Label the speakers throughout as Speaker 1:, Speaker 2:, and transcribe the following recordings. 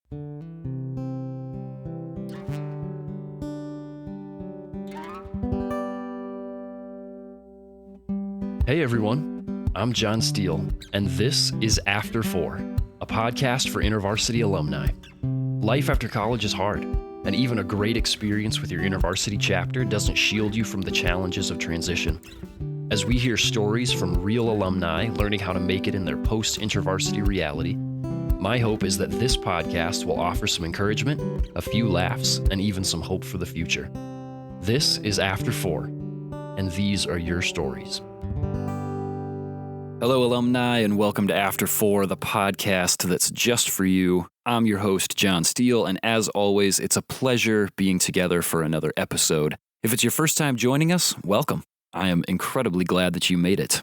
Speaker 1: Hey everyone, I'm John Steele, and this is After 4, a podcast for InterVarsity alumni. Life after college is hard, and even a great experience with your InterVarsity chapter doesn't shield you from the challenges of transition. As we hear stories from real alumni learning how to make it in their post-InterVarsity reality, my hope is that this podcast will offer some encouragement, a few laughs, and even some hope for the future. This is After 4, and these are your stories. Hello, alumni, and welcome to After 4, the podcast that's just for you. I'm your host, John Steele, and as always, it's a pleasure being together for another episode. If it's your first time joining us, welcome. I am incredibly glad that you made it.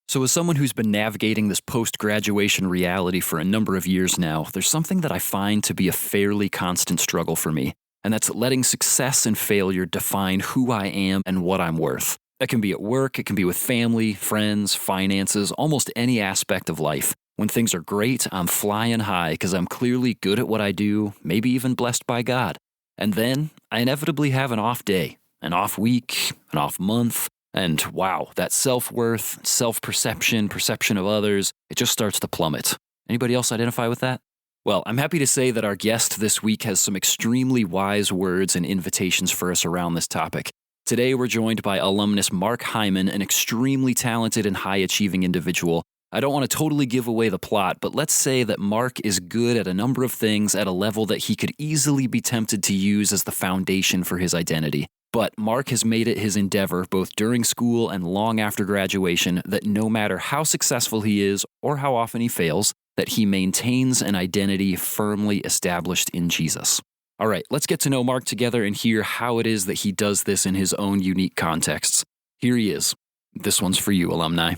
Speaker 1: So as someone who's been navigating this post-graduation reality for a number of years now, there's something that I find to be a fairly constant struggle for me, and that's letting success and failure define who I am and what I'm worth. That can be at work, it can be with family, friends, finances, almost any aspect of life. When things are great, I'm flying high because I'm clearly good at what I do, maybe even blessed by God. And then I inevitably have an off day, an off week, an off month, and wow, that self-worth, self-perception, perception of others, it just starts to plummet. Anybody else identify with that? Well, I'm happy to say that our guest this week has some extremely wise words and invitations for us around this topic. Today, we're joined by alumnus Mark Heimann, an extremely talented and high-achieving individual. I don't want to totally give away the plot, but let's say that Mark is good at a number of things at a level that he could easily be tempted to use as the foundation for his identity. But Mark has made it his endeavor, both during school and long after graduation, that no matter how successful he is or how often he fails, that he maintains an identity firmly established in Jesus. All right, let's get to know Mark together and hear how it is that he does this in his own unique contexts. Here he is. This one's for you, alumni.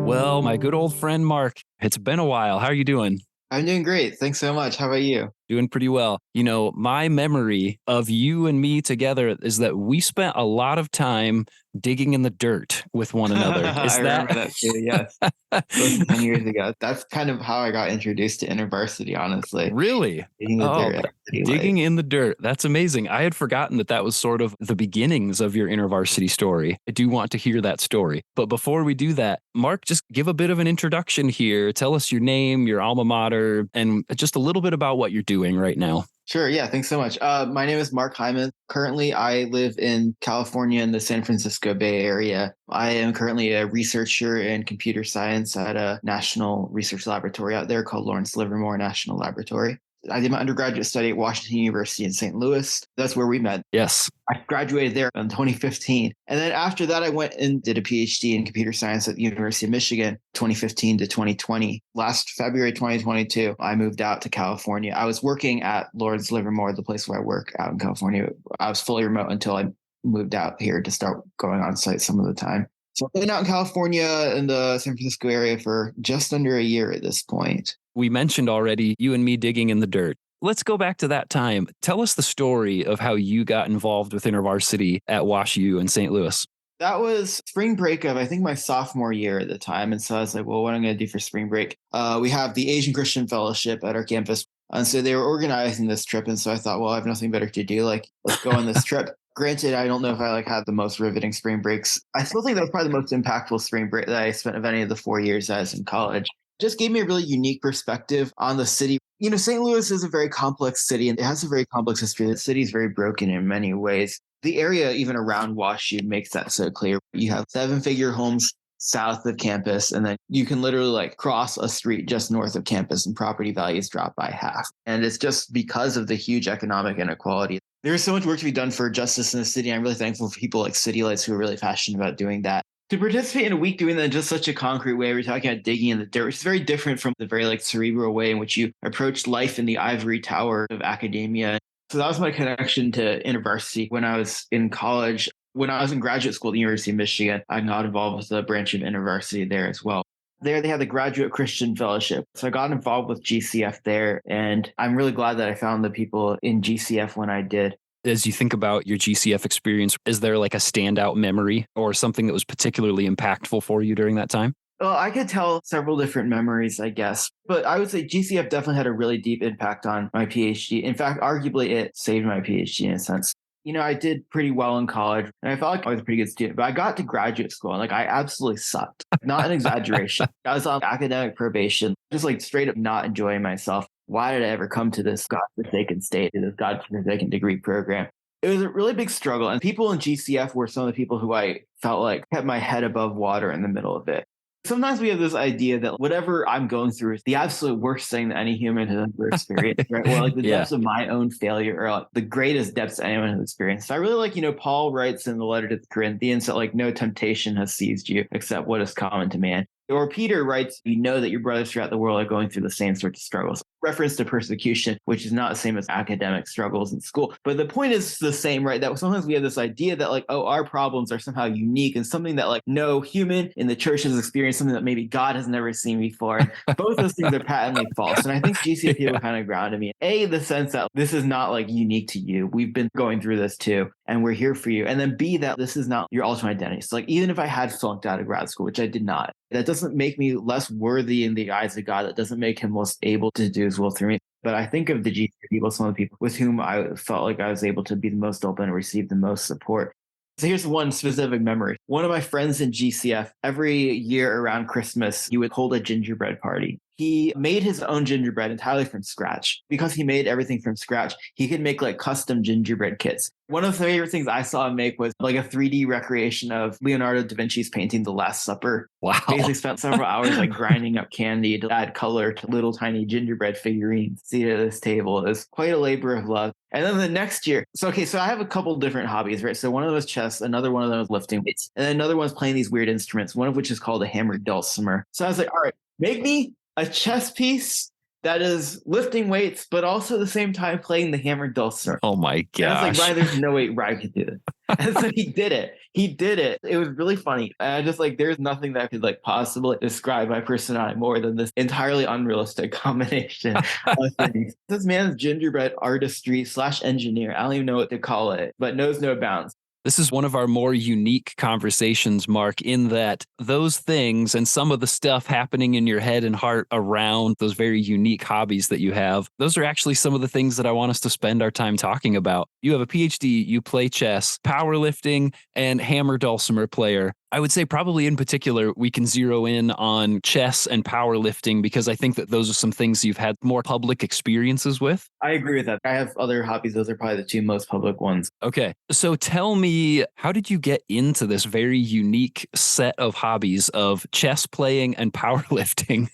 Speaker 1: Well, my good old friend Mark, it's been a while. How are you doing?
Speaker 2: I'm doing great. Thanks so much. How about you?
Speaker 1: Doing pretty well. You know, my memory of you and me together is that we spent a lot of time digging in the dirt with one another.
Speaker 2: I remember that too, yes. It was 10 years ago. That's kind of how I got introduced to InterVarsity, honestly.
Speaker 1: Really?
Speaker 2: Digging in the dirt.
Speaker 1: Digging in the dirt. That's amazing. I had forgotten that was sort of the beginnings of your InterVarsity story. I do want to hear that story. But before we do that, Mark, just give a bit of an introduction here. Tell us your name, your alma mater, and just a little bit about what you're doing right now.
Speaker 2: Sure. Yeah. Thanks so much. My name is Mark Heimann. Currently, I live in California in the San Francisco Bay Area. I am currently a researcher in computer science at a national research laboratory out there called Lawrence Livermore National Laboratory. I did my undergraduate study at Washington University in St. Louis. That's where we met.
Speaker 1: Yes.
Speaker 2: I graduated there in 2015. And then after that, I went and did a PhD in computer science at the University of Michigan, 2015 to 2020. Last February 2022, I moved out to California. I was working at Lawrence Livermore, the place where I work out in California. I was fully remote until I moved out here to start going on site some of the time. So I've been out in California in the San Francisco area for just under a year at this point.
Speaker 1: We mentioned already you and me digging in the dirt. Let's go back to that time. Tell us the story of how you got involved with InterVarsity at WashU in St. Louis.
Speaker 2: That was spring break of, I think, my sophomore year at the time. And so I was like, well, what am I going to do for spring break? We have the Asian Christian Fellowship at our campus. And so they were organizing this trip. And so I thought, well, I have nothing better to do. Let's go on this trip. Granted, I don't know if I had the most riveting spring breaks. I still think that was probably the most impactful spring break that I spent of any of the 4 years I was in college. Just gave me a really unique perspective on the city. You know, St. Louis is a very complex city and it has a very complex history. The city is very broken in many ways. The area even around WashU makes that so clear. You have 7-figure homes south of campus, and then you can literally cross a street just north of campus and property values drop by half. And it's just because of the huge economic inequality. There's so much work to be done for justice in the city. I'm really thankful for people like City Lights who are really passionate about doing that. To participate in a week doing that in just such a concrete way, we're talking about digging in the dirt, which is very different from the very cerebral way in which you approach life in the ivory tower of academia. So that was my connection to InterVarsity when I was in college. When I was in graduate school at the University of Michigan, I got involved with the branch of InterVarsity there as well. There they had the Graduate Christian Fellowship. So I got involved with GCF there, and I'm really glad that I found the people in GCF when I did.
Speaker 1: As you think about your GCF experience, is there a standout memory or something that was particularly impactful for you during that time?
Speaker 2: Well, I could tell several different memories, I guess, but I would say GCF definitely had a really deep impact on my PhD. In fact, arguably it saved my PhD in a sense. I did pretty well in college and I felt like I was a pretty good student, but I got to graduate school and I absolutely sucked. Not an exaggeration. I was on academic probation, just straight up not enjoying myself. Why did I ever come to this godforsaken state, to this godforsaken degree program? It was a really big struggle. And people in GCF were some of the people who I felt like kept my head above water in the middle of it. Sometimes we have this idea that whatever I'm going through is the absolute worst thing that any human has ever experienced, right? Or the depths of my own failure are the greatest depths anyone has experienced. So I really Paul writes in the letter to the Corinthians that no temptation has seized you except what is common to man. Or Peter writes, you know that your brothers throughout the world are going through the same sorts of struggles. Reference to persecution, which is not the same as academic struggles in school. But the point is the same, right? That sometimes we have this idea that our problems are somehow unique and something that no human in the church has experienced, something that maybe God has never seen before. And both those things are patently false. And I think GCF people kind of grounded me. The sense that this is not unique to you. We've been going through this too, and we're here for you. And then B, that this is not your ultimate identity. So even if I had flunked out of grad school, which I did not, that doesn't make me less worthy in the eyes of God. That doesn't make him less able to do his will through me. But I think of the GCF people, some of the people with whom I felt like I was able to be the most open and receive the most support. So here's one specific memory. One of my friends in GCF, every year around Christmas, he would hold a gingerbread party. He made his own gingerbread entirely from scratch. Because he made everything from scratch, he could make custom gingerbread kits. One of the favorite things I saw him make was a 3D recreation of Leonardo da Vinci's painting, The Last Supper.
Speaker 1: Wow.
Speaker 2: Basically spent several hours grinding up candy to add color to little tiny gingerbread figurines seated at this table. It was quite a labor of love. And then the next year, so I have a couple different hobbies, right? So one of them was chess, another one of them was lifting weights, and then another one's playing these weird instruments, one of which is called a hammered dulcimer. So I was like, all right, make me a chess piece that is lifting weights, but also at the same time playing the hammered dulcimer.
Speaker 1: Oh my gosh.
Speaker 2: And I was like, Ryan, there's no way Ryan could do this. And so he did it. It was really funny. And I just there's nothing that could possibly describe my personality more than this entirely unrealistic combination of things. This man's gingerbread artistry / engineer, I don't even know what to call it, but knows no bounds.
Speaker 1: This is one of our more unique conversations, Mark, in that those things and some of the stuff happening in your head and heart around those very unique hobbies that you have, those are actually some of the things that I want us to spend our time talking about. You have a PhD, you play chess, powerlifting, and hammer dulcimer player. I would say probably in particular, we can zero in on chess and powerlifting because I think that those are some things you've had more public experiences with.
Speaker 2: I agree with that. I have other hobbies. Those are probably the two most public ones.
Speaker 1: Okay. So tell me, how did you get into this very unique set of hobbies of chess playing and powerlifting?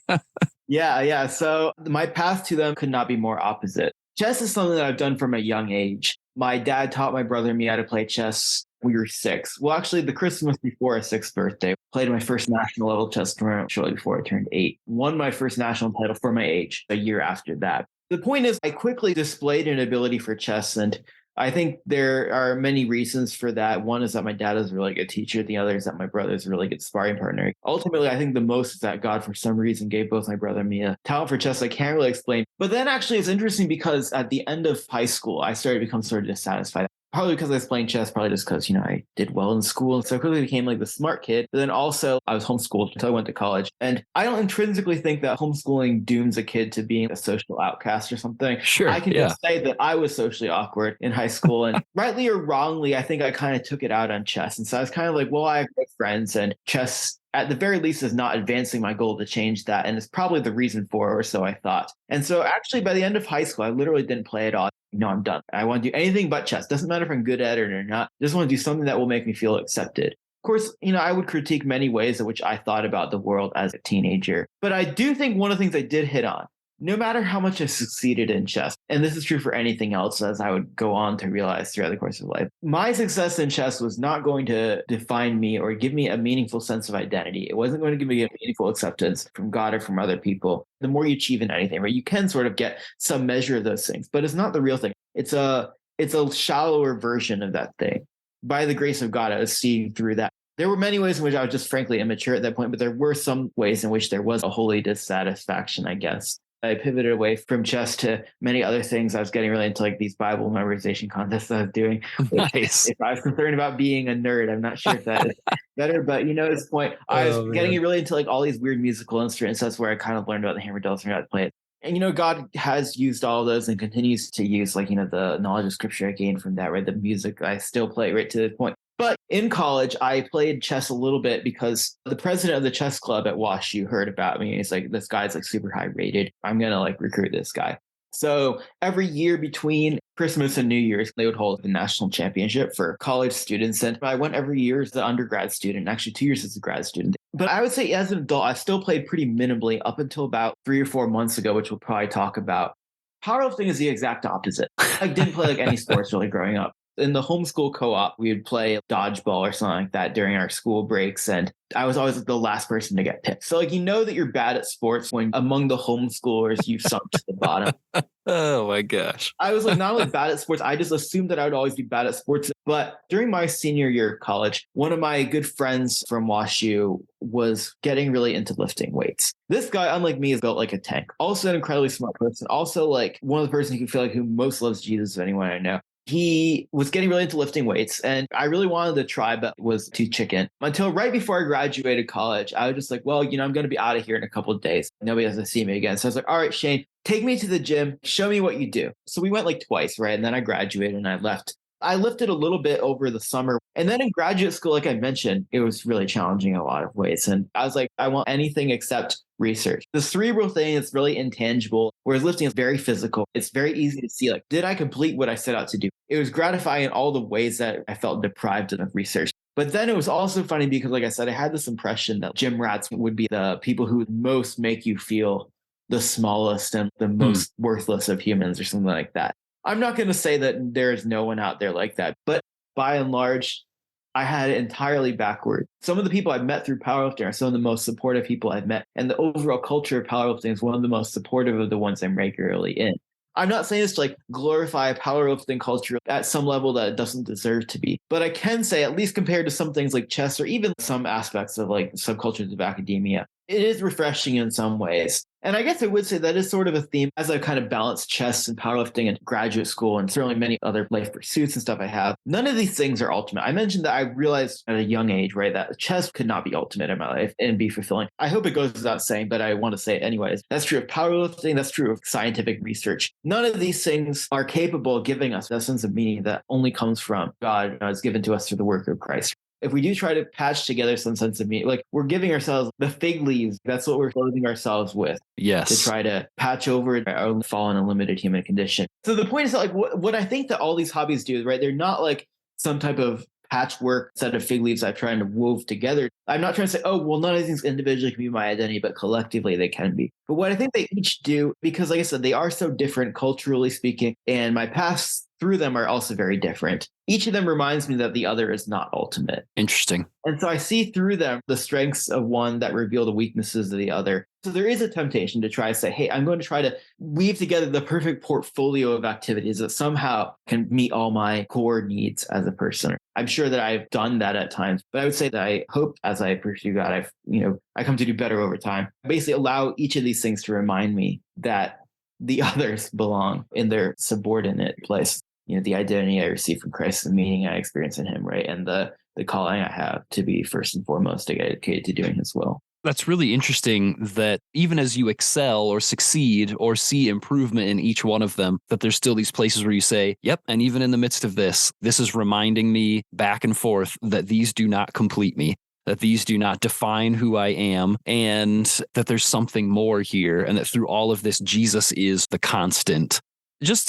Speaker 2: Yeah. So my path to them could not be more opposite. Chess is something that I've done from a young age. My dad taught my brother and me how to play chess. We were 6. Well, actually, the Christmas before our 6th birthday, played my first national level chess tournament shortly before I turned 8. Won my first national title for my age a year after that. The point is, I quickly displayed an ability for chess, and I think there are many reasons for that. One is that my dad is a really good teacher. The other is that my brother is a really good sparring partner. Ultimately, I think the most is that God, for some reason, gave both my brother and me a talent for chess I can't really explain. But then actually, it's interesting because at the end of high school, I started to become sort of dissatisfied. Probably because I was playing chess, probably just because, I did well in school. And so I quickly became the smart kid. But then also I was homeschooled until I went to college. And I don't intrinsically think that homeschooling dooms a kid to being a social outcast or something.
Speaker 1: Sure.
Speaker 2: I can just say that I was socially awkward in high school. And rightly or wrongly, I think I kind of took it out on chess. And so I was kind of well, I have great friends and chess at the very least is not advancing my goal to change that. And it's probably the reason for it, or so I thought. And so actually by the end of high school, I literally didn't play at all. I'm done. I want to do anything but chess. Doesn't matter if I'm good at it or not. I just want to do something that will make me feel accepted. Of course, I would critique many ways in which I thought about the world as a teenager. But I do think one of the things I did hit on, no matter how much I succeeded in chess, and this is true for anything else as I would go on to realize throughout the course of life, my success in chess was not going to define me or give me a meaningful sense of identity. It wasn't going to give me a meaningful acceptance from God or from other people. The more you achieve in anything, right, you can sort of get some measure of those things, but it's not the real thing. It's a shallower version of that thing. By the grace of God, I was seeing through that. There were many ways in which I was just frankly immature at that point, but there were some ways in which there was a holy dissatisfaction, I guess. I pivoted away from chess to many other things. I was getting really into like these Bible memorization contests that I was doing. Which,
Speaker 1: Nice.
Speaker 2: if I was concerned about being a nerd, I'm not sure if that is better, but at this point, I was getting really into like all these weird musical instruments. That's where I kind of learned about the hammer dulcimer, how to play it. And God has used all those and continues to use like, the knowledge of scripture I gained from that, right? The music I still play right to this point. But in college, I played chess a little bit because the president of the chess club at WashU heard about me. He's like, this guy's like super high rated. I'm going to like recruit this guy. So every year between Christmas and New Year's, they would hold the national championship for college students. And I went every year as the undergrad student, actually 2 years as a grad student. But I would say as an adult, I still played pretty minimally up until about 3 or 4 months ago, which we'll probably talk about. Powerlifting is the exact opposite. I didn't play like any sports really growing up. In the homeschool co-op, we would play dodgeball or something like that during our school breaks. And I was always the last person to get picked. So like, that you're bad at sports when among the homeschoolers, you've sunk to the bottom.
Speaker 1: Oh my gosh.
Speaker 2: I was like not only bad at sports, I just assumed that I would always be bad at sports. But during my senior year of college, one of my good friends from WashU was getting really into lifting weights. This guy, unlike me, is built like a tank. Also an incredibly smart person. Also like one of the persons who feel like who most loves Jesus of anyone I know. He was getting really into lifting weights and I really wanted to try, but was too chicken. Until right before I graduated college, I was just like, well, I'm going to be out of here in a couple of days. Nobody has to see me again. So I was like, all right, Shane, take me to the gym. Show me what you do. So we went like twice, right? And then I graduated and I left. I lifted a little bit over the summer. And then in graduate school, like I mentioned, it was really challenging in a lot of ways. And I was like, I want anything except research. The cerebral thing is really intangible, whereas lifting is very physical. It's very easy to see, like, did I complete what I set out to do? It was gratifying in all the ways that I felt deprived of research. But then it was also funny because, like I said, I had this impression that gym rats would be the people who would most make you feel the smallest and the most worthless of humans or something like that. I'm not going to say that there's no one out there like that, but by and large, I had it entirely backward. Some of the people I've met through powerlifting are some of the most supportive people I've met. And the overall culture of powerlifting is one of the most supportive of the ones I'm regularly in. I'm not saying this to like glorify powerlifting culture at some level that it doesn't deserve to be, but I can say, at least compared to some things like chess or even some aspects of like subcultures of academia, it is refreshing in some ways. And I guess I would say that is sort of a theme as I kind of balance chess and powerlifting in graduate school and certainly many other life pursuits and stuff I have. None of these things are ultimate. I mentioned that I realized at a young age, right, that chess could not be ultimate in my life and be fulfilling. I hope it goes without saying, but I want to say it anyways. That's true of powerlifting. That's true of scientific research. None of these things are capable of giving us that sense of meaning that only comes from God and is given to us through the work of Christ. If we do try to patch together some sense of meaning, like we're giving ourselves the fig leaves, that's what we're clothing ourselves with.
Speaker 1: Yes.
Speaker 2: To try to patch over our fallen and limited human condition. So the point is that like what I think that all these hobbies do, right? They're not like some type of patchwork set of fig leaves I'm trying to wove together. I'm not trying to say, oh, well, none of these things individually can be my identity, but collectively they can be. But what I think they each do, because like I said, they are so different culturally speaking, and my paths through them are also very different. Each of them reminds me that the other is not ultimate.
Speaker 1: Interesting.
Speaker 2: And so I see through them the strengths of one that reveal the weaknesses of the other. So there is a temptation to try to say, hey, I'm going to try to weave together the perfect portfolio of activities that somehow can meet all my core needs as a person. I'm sure that I've done that at times, but I would say that I hope as I pursue God, I come to do better over time. I basically allow each of these things to remind me that the others belong in their subordinate place. The identity I receive from Christ, the meaning I experience in him, right? And the calling I have to be first and foremost dedicated to doing his will.
Speaker 1: That's really interesting that even as you excel or succeed or see improvement in each one of them, that there's still these places where you say, yep, and even in the midst of this is reminding me back and forth that these do not complete me, that these do not define who I am, and that there's something more here, and that through all of this, Jesus is the constant. Just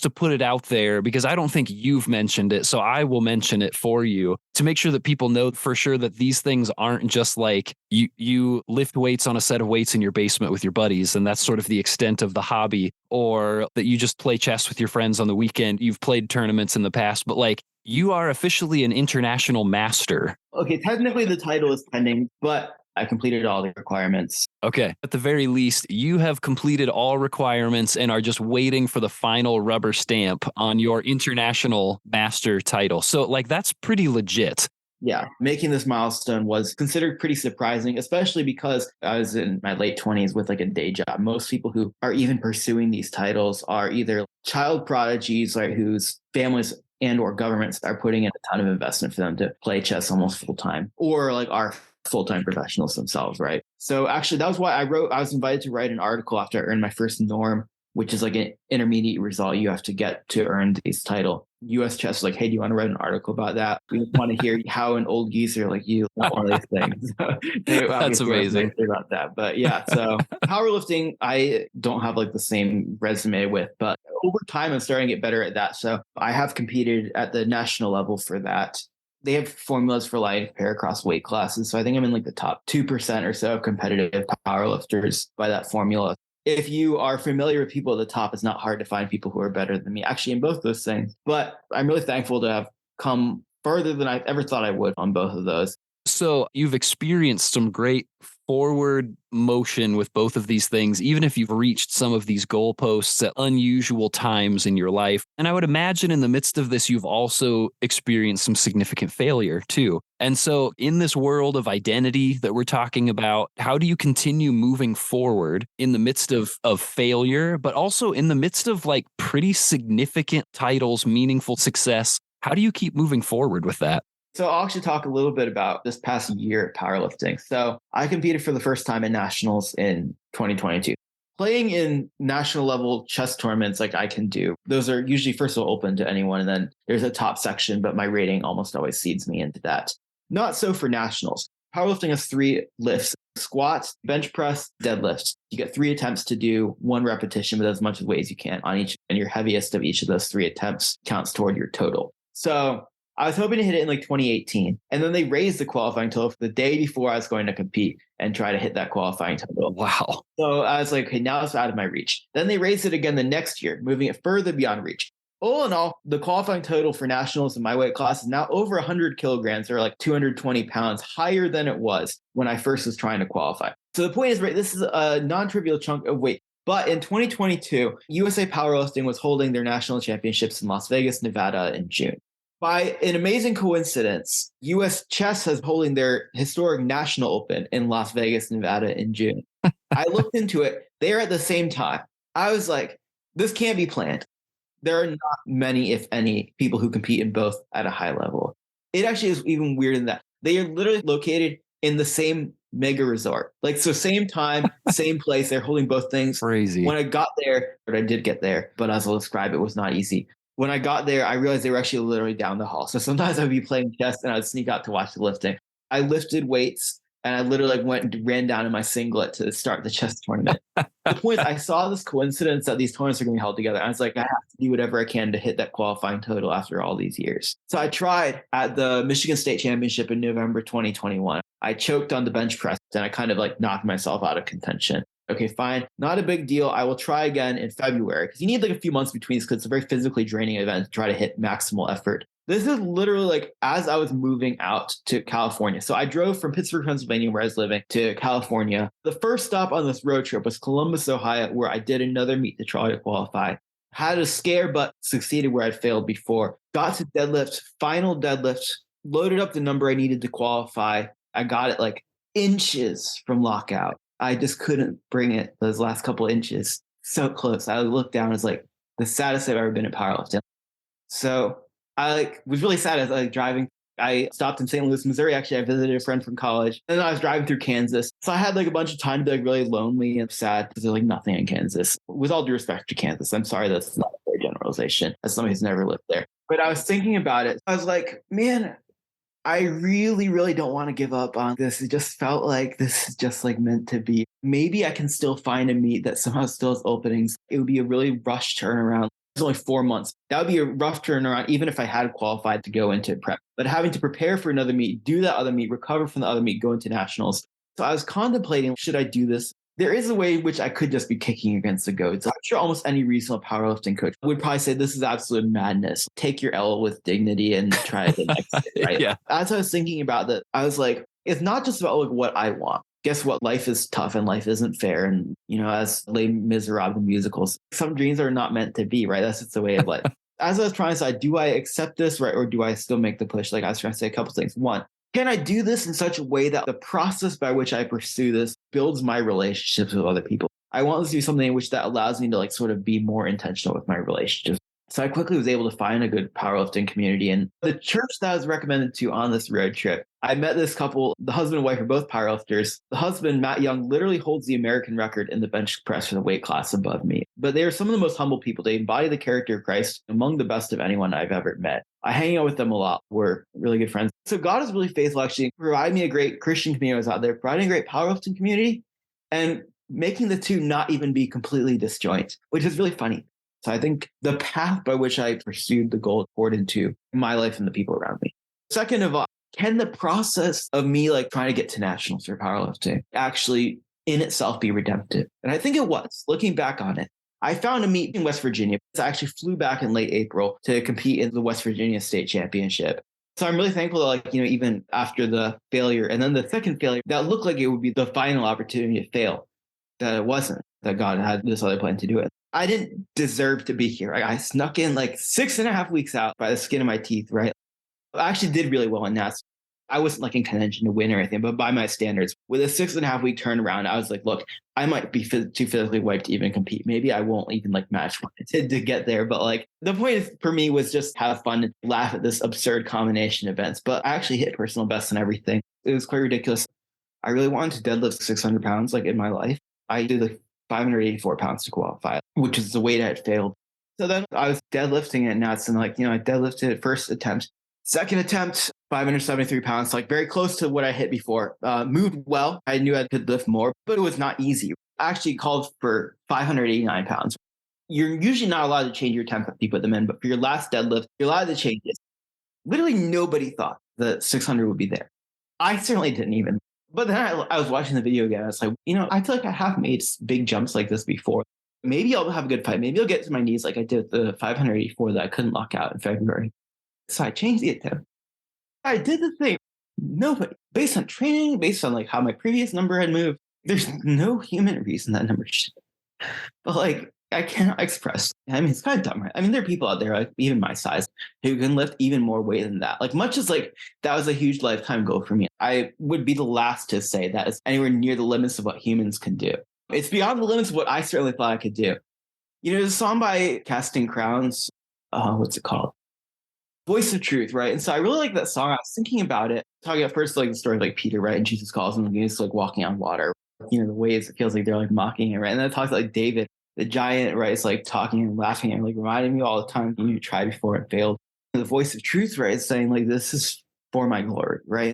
Speaker 1: to put it out there, because I don't think you've mentioned it, so I will mention it for you to make sure that people know for sure that these things aren't just like you lift weights on a set of weights in your basement with your buddies, and that's sort of the extent of the hobby, or that you just play chess with your friends on the weekend. You've played tournaments in the past, but like you are officially an international master.
Speaker 2: Okay, technically the title is pending, but I completed all the requirements.
Speaker 1: Okay. At the very least, you have completed all requirements and are just waiting for the final rubber stamp on your international master title. So like, that's pretty legit.
Speaker 2: Yeah, making this milestone was considered pretty surprising, especially because I was in my late 20s with like a day job. Most people who are even pursuing these titles are either child prodigies, like whose families and or governments are putting in a ton of investment for them to play chess almost full time, or like are full-time professionals themselves, right? So actually that was why I was invited to write an article after I earned my first norm, which is like an intermediate result you have to get to earn this title. US Chess was like, hey, do you want to write an article about that? We want to hear how an old geezer like you one of these things.
Speaker 1: That's amazing
Speaker 2: about that. But yeah, so powerlifting, I don't have like the same resume with, but over time I'm starting to get better at that. So I have competed at the national level for that. They have formulas for light pair across weight classes. So I think I'm in like the top 2% or so of competitive powerlifters by that formula. If you are familiar with people at the top, it's not hard to find people who are better than me, actually, in both those things. But I'm really thankful to have come further than I ever thought I would on both of those.
Speaker 1: So you've experienced some great forward motion with both of these things, even if you've reached some of these goalposts at unusual times in your life. And I would imagine in the midst of this, you've also experienced some significant failure too. And so in this world of identity that we're talking about, how do you continue moving forward in the midst of failure, but also in the midst of like pretty significant titles, meaningful success? How do you keep moving forward with that?
Speaker 2: So I'll actually talk a little bit about this past year at powerlifting. So I competed for the first time in nationals in 2022. Playing in national level chess tournaments like I can do, those are usually first of all open to anyone. And then there's a top section, but my rating almost always seeds me into that. Not so for nationals. Powerlifting has 3 lifts: squats, bench press, deadlifts. You get 3 attempts to do 1 repetition with as much weight as you can on each, and your heaviest of each of those 3 attempts counts toward your total. So I was hoping to hit it in like 2018. And then they raised the qualifying total the day before I was going to compete and try to hit that qualifying total.
Speaker 1: Wow.
Speaker 2: So I was like, okay, now it's out of my reach. Then they raised it again the next year, moving it further beyond reach. All in all, the qualifying total for nationals in my weight class is now over 100 kilograms, or like 220 pounds, higher than it was when I first was trying to qualify. So the point is, right, this is a non-trivial chunk of weight. But in 2022, USA Powerlifting was holding their national championships in Las Vegas, Nevada in June. By an amazing coincidence, US Chess is holding their historic national open in Las Vegas, Nevada in June. I looked into it. They're at the same time. I was like, this can't be planned. There are not many, if any, people who compete in both at a high level. It actually is even weirder than that. They are literally located in the same mega resort. Like, so same time, same place. They're holding both things.
Speaker 1: Crazy.
Speaker 2: When I got there, or I did get there, but as I'll describe, it was not easy. When I got there, I realized they were actually literally down the hall. So sometimes I'd be playing chess and I'd sneak out to watch the lifting. I lifted weights and I literally went and ran down in my singlet to start the chess tournament. The point is, I saw this coincidence that these tournaments are going to be held together. I was like, I have to do whatever I can to hit that qualifying total after all these years. So I tried at the Michigan State Championship in November 2021. I choked on the bench press and I kind of like knocked myself out of contention. Okay, fine. Not a big deal. I will try again in February, because you need like a few months between, because it's a very physically draining event to try to hit maximal effort. This is literally like as I was moving out to California. So I drove from Pittsburgh, Pennsylvania, where I was living, to California. The first stop on this road trip was Columbus, Ohio, where I did another meet to try to qualify. Had a scare, but succeeded where I'd failed before. Got to deadlift, final deadlift, loaded up the number I needed to qualify. I got it like inches from lockout. I just couldn't bring it those last couple inches. So close. I looked down. It's like the saddest I've ever been at powerlifting. So I was really sad as I was driving. I stopped in St. Louis, Missouri. Actually, I visited a friend from college. And then I was driving through Kansas. So I had like a bunch of time to be like really lonely and sad because there's like nothing in Kansas. With all due respect to Kansas, I'm sorry, that's not a fair generalization as somebody who's never lived there. But I was thinking about it. I was like, man, I really, really don't want to give up on this. It just felt like this is just like meant to be. Maybe I can still find a meet that somehow still has openings. It would be a really rushed turnaround. It's only 4 months. That would be a rough turnaround, even if I had qualified to go into prep. But having to prepare for another meet, do that other meet, recover from the other meet, go into nationals. So I was contemplating, should I do this? There is a way in which I could just be kicking against the goats. I'm sure almost any reasonable powerlifting coach would probably say this is absolute madness. Take your L with dignity and try the next day, right?
Speaker 1: Yeah.
Speaker 2: As I was thinking about that, I was like, it's not just about like what I want. Guess what? Life is tough and life isn't fair. And, you know, as Les Miserables musicals, some dreams are not meant to be, right? That's just the way of life. as I was trying to decide, do I accept this, right? Or do I still make the push? Like I was trying to say a couple things. One, can I do this in such a way that the process by which I pursue this builds my relationships with other people? I want to do something in which that allows me to like sort of be more intentional with my relationships. So I quickly was able to find a good powerlifting community. And the church that I was recommended to on this road trip, I met this couple, the husband and wife are both powerlifters. The husband, Matt Young, literally holds the American record in the bench press for the weight class above me. But they are some of the most humble people. They embody the character of Christ, among the best of anyone I've ever met. I hang out with them a lot. We're really good friends. So God is really faithful, actually, providing me a great Christian community out there, providing a great powerlifting community, and making the two not even be completely disjoint, which is really funny. So I think the path by which I pursued the goal poured into my life and the people around me. Second of all, can the process of me like trying to get to nationals for powerlifting actually in itself be redemptive? And I think it was. Looking back on it, I found a meet in West Virginia. I actually flew back in late April to compete in the West Virginia State Championship. So I'm really thankful that, like, you know, even after the failure and then the second failure, that looked like it would be the final opportunity to fail, that it wasn't, that God had this other plan to do it. I didn't deserve to be here. I snuck in like 6.5 weeks out by the skin of my teeth, right? I actually did really well in Nats. I wasn't like in contention to win or anything, but by my standards, with a 6.5 week turnaround, I was like, look, I might be too physically wiped to even compete. Maybe I won't even like match what I did to get there. But like the point for me was just have fun and laugh at this absurd combination of events. But I actually hit personal best and everything. It was quite ridiculous. I really wanted to deadlift 600 pounds like in my life. I did like 584 pounds to qualify, which is the weight I had failed. So then I was deadlifting at Nats and like, you know, I deadlifted it first attempt. Second attempt, 573 pounds, like very close to what I hit before. Moved well. I knew I could lift more, but it was not easy. I actually called for 589 pounds. You're usually not allowed to change your attempt if you put them in, but for your last deadlift, you're allowed to change it. Literally nobody thought that 600 would be there. I certainly didn't even. But then I was watching the video again. I was like, you know, I feel like I have made big jumps like this before. Maybe I'll have a good fight. Maybe I'll get to my knees like I did the 584 that I couldn't lock out in February. So I changed the attempt. I did the thing. Nobody, based on training, based on like how my previous number had moved, there's no human reason that number should. But like, I cannot express. I mean, it's kind of dumb, right? I mean, there are people out there, like even my size, who can lift even more weight than that. Like, much as like that was a huge lifetime goal for me, I would be the last to say that it's anywhere near the limits of what humans can do. It's beyond the limits of what I certainly thought I could do. You know, there's a song by Casting Crowns. What's it called? Voice of Truth, right? And so I really like that song. I was thinking about it, talking at first like the story of like Peter, right? And Jesus calls him and he's like walking on water. You know, the waves, it feels like they're like mocking him, right? And then it talks like David, the giant, right? It's like talking and laughing and like reminding me all the time you tried before and failed. And the voice of truth, right? Is saying like, this is for my glory, right?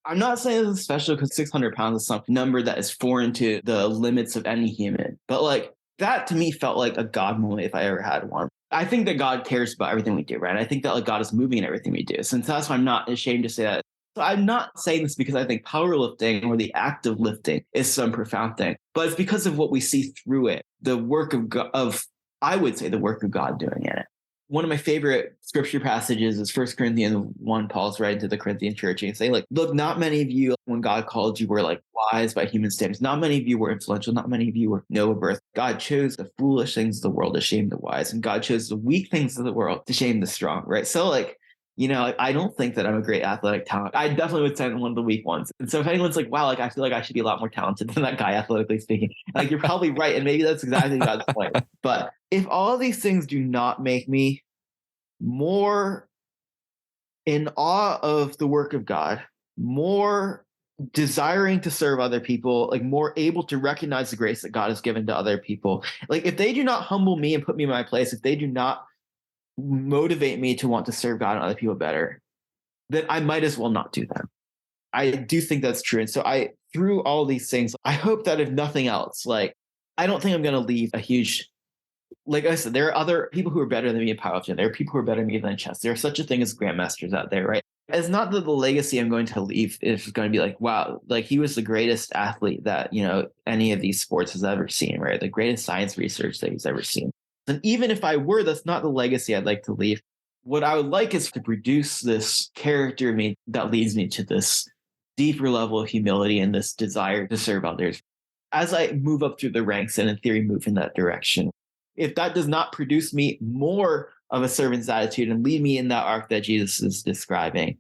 Speaker 2: I'm not saying this is special because 600 pounds is some number that is foreign to the limits of any human, but like that to me felt like a God moment if I ever had one. I think that God cares about everything we do, right? I think that like God is moving in everything we do. So that's why I'm not ashamed to say that. So I'm not saying this because I think powerlifting or the act of lifting is some profound thing, but it's because of what we see through it, the work of God, I would say the work of God doing in it. One of my favorite scripture passages is 1 Corinthians 1. Paul's writing to the Corinthian church and saying, like, look, not many of you, when God called you, were like wise by human standards. Not many of you were influential. Not many of you were noble birth. God chose the foolish things of the world to shame the wise. And God chose the weak things of the world to shame the strong, right? So like, you know, I don't think that I'm a great athletic talent. I definitely would say I'm one of the weak ones. And so if anyone's like, wow, like I feel like I should be a lot more talented than that guy, athletically speaking, like you're probably right. And maybe that's exactly God's point. But if all of these things do not make me more in awe of the work of God, more desiring to serve other people, like more able to recognize the grace that God has given to other people. Like if they do not humble me and put me in my place, if they do not motivate me to want to serve God and other people better, then I might as well not do them. I do think that's true. And so through all these things, I hope that if nothing else, like I don't think I'm going to leave a huge, like I said, there are other people who are better than me in powerlifting. There are people who are better than me than chess. There's such a thing as grandmasters out there, right? It's not that the legacy I'm going to leave is going to be like, wow, like he was the greatest athlete that, you know, any of these sports has ever seen, right? The greatest science research that he's ever seen. And even if I were, that's not the legacy I'd like to leave. What I would like is to produce this character of me that leads me to this deeper level of humility and this desire to serve others. As I move up through the ranks and in theory move in that direction, if that does not produce me more of a servant's attitude and lead me in that arc that Jesus is describing.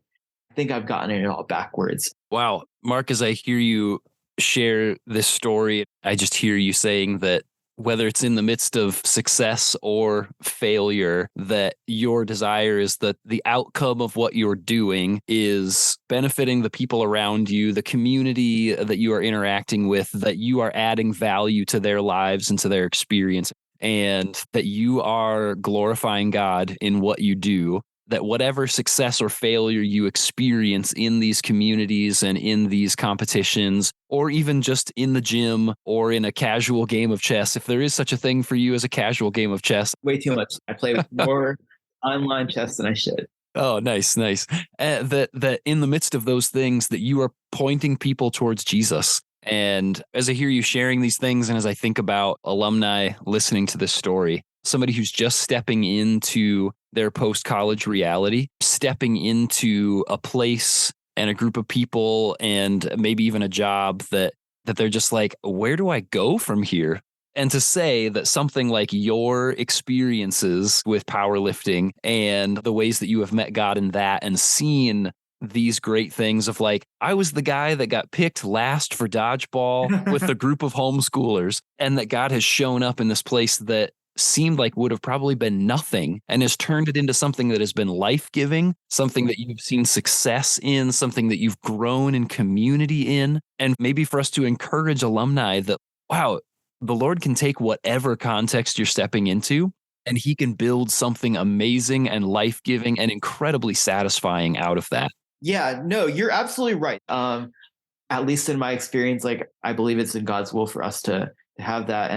Speaker 2: I think I've gotten it all backwards.
Speaker 1: Wow. Mark, as I hear you share this story, I just hear you saying that whether it's in the midst of success or failure, that your desire is that the outcome of what you're doing is benefiting the people around you, the community that you are interacting with, that you are adding value to their lives and to their experience, and that you are glorifying God in what you do. That whatever success or failure you experience in these communities and in these competitions, or even just in the gym or in a casual game of chess, if there is such a thing for you as a casual game of chess.
Speaker 2: Way too much. I play more online chess than I should.
Speaker 1: Oh, nice. That in the midst of those things, that you are pointing people towards Jesus. And as I hear you sharing these things, and as I think about alumni listening to this story, somebody who's just stepping into their post-college reality, stepping into a place and a group of people and maybe even a job that they're just like, where do I go from here? And to say that something like your experiences with powerlifting and the ways that you have met God in that and seen these great things of like, I was the guy that got picked last for dodgeball with a group of homeschoolers, and that God has shown up in this place that seemed like would have probably been nothing and has turned it into something that has been life-giving, something that you've seen success in, something that you've grown in community in. And maybe for us to encourage alumni that, wow, the Lord can take whatever context you're stepping into and he can build something amazing and life-giving and incredibly satisfying out of that.
Speaker 2: Yeah, no, you're absolutely right. At least in my experience, like I believe it's in God's will for us to have that,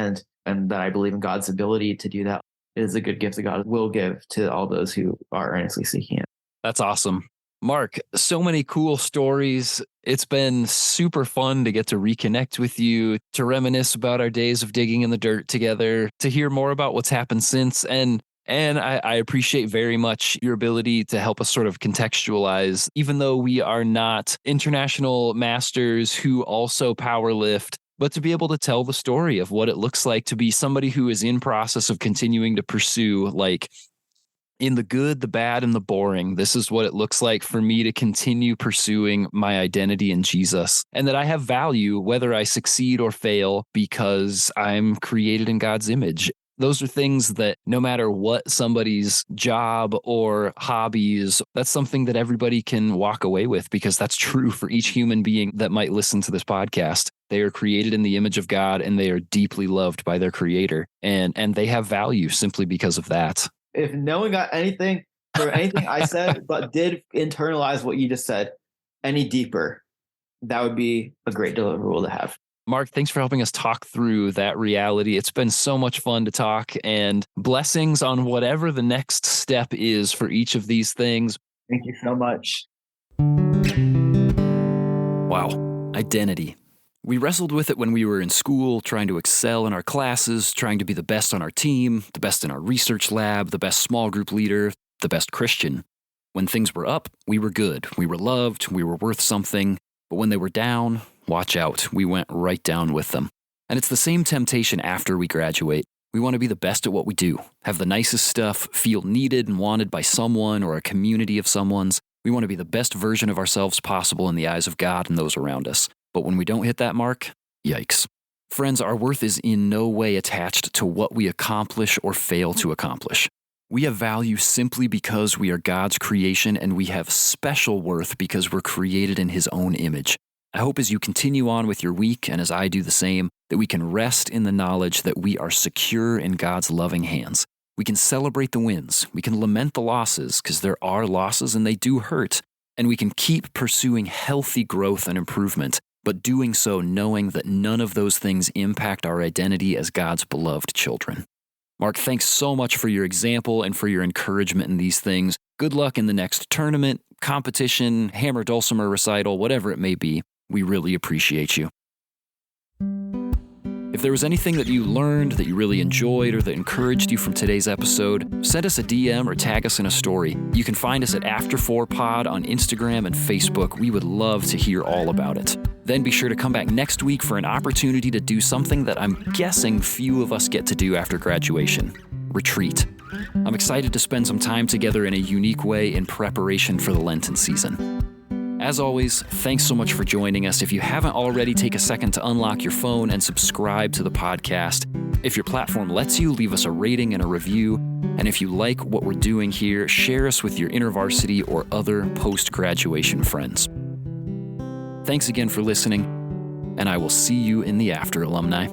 Speaker 2: and that I believe in God's ability to do that. It is a good gift that God will give to all those who are earnestly seeking it.
Speaker 1: That's awesome. Mark, so many cool stories. It's been super fun to get to reconnect with you, to reminisce about our days of digging in the dirt together, to hear more about what's happened since. And I appreciate very much your ability to help us sort of contextualize, even though we are not international masters who also powerlift, but to be able to tell the story of what it looks like to be somebody who is in process of continuing to pursue, like, in the good, the bad, and the boring, this is what it looks like for me to continue pursuing my identity in Jesus, and that I have value whether I succeed or fail because I'm created in God's image. Those are things that no matter what somebody's job or hobbies, that's something that everybody can walk away with, because that's true for each human being that might listen to this podcast. They are created in the image of God and they are deeply loved by their creator, and they have value simply because of that.
Speaker 2: If no one got anything for anything I said, but did internalize what you just said any deeper, that would be a great rule to have.
Speaker 1: Mark, thanks for helping us talk through that reality. It's been so much fun to talk, and blessings on whatever the next step is for each of these things.
Speaker 2: Thank you so much.
Speaker 1: Wow. Identity. We wrestled with it when we were in school, trying to excel in our classes, trying to be the best on our team, the best in our research lab, the best small group leader, the best Christian. When things were up, we were good, we were loved, we were worth something. But when they were down, watch out, we went right down with them. And it's the same temptation after we graduate. We want to be the best at what we do, have the nicest stuff, feel needed and wanted by someone or a community of someone's. We want to be the best version of ourselves possible in the eyes of God and those around us. But when we don't hit that mark, yikes. Friends, our worth is in no way attached to what we accomplish or fail to accomplish. We have value simply because we are God's creation, and we have special worth because we're created in His own image. I hope as you continue on with your week, and as I do the same, that we can rest in the knowledge that we are secure in God's loving hands. We can celebrate the wins. We can lament the losses, because there are losses and they do hurt. And we can keep pursuing healthy growth and improvement, but doing so knowing that none of those things impact our identity as God's beloved children. Mark, thanks so much for your example and for your encouragement in these things. Good luck in the next tournament, competition, hammer dulcimer recital, whatever it may be. We really appreciate you. If there was anything that you learned that you really enjoyed or that encouraged you from today's episode, send us a DM or tag us in a story. You can find us at After4Pod on Instagram and Facebook. We would love to hear all about it. Then be sure to come back next week for an opportunity to do something that I'm guessing few of us get to do after graduation. retreat. I'm excited to spend some time together in a unique way in preparation for the Lenten season. As always, thanks so much for joining us. If you haven't already, take a second to unlock your phone and subscribe to the podcast. If your platform lets you, leave us a rating and a review. And if you like what we're doing here, share us with your InterVarsity or other post-graduation friends. Thanks again for listening, and I will see you in the after, alumni.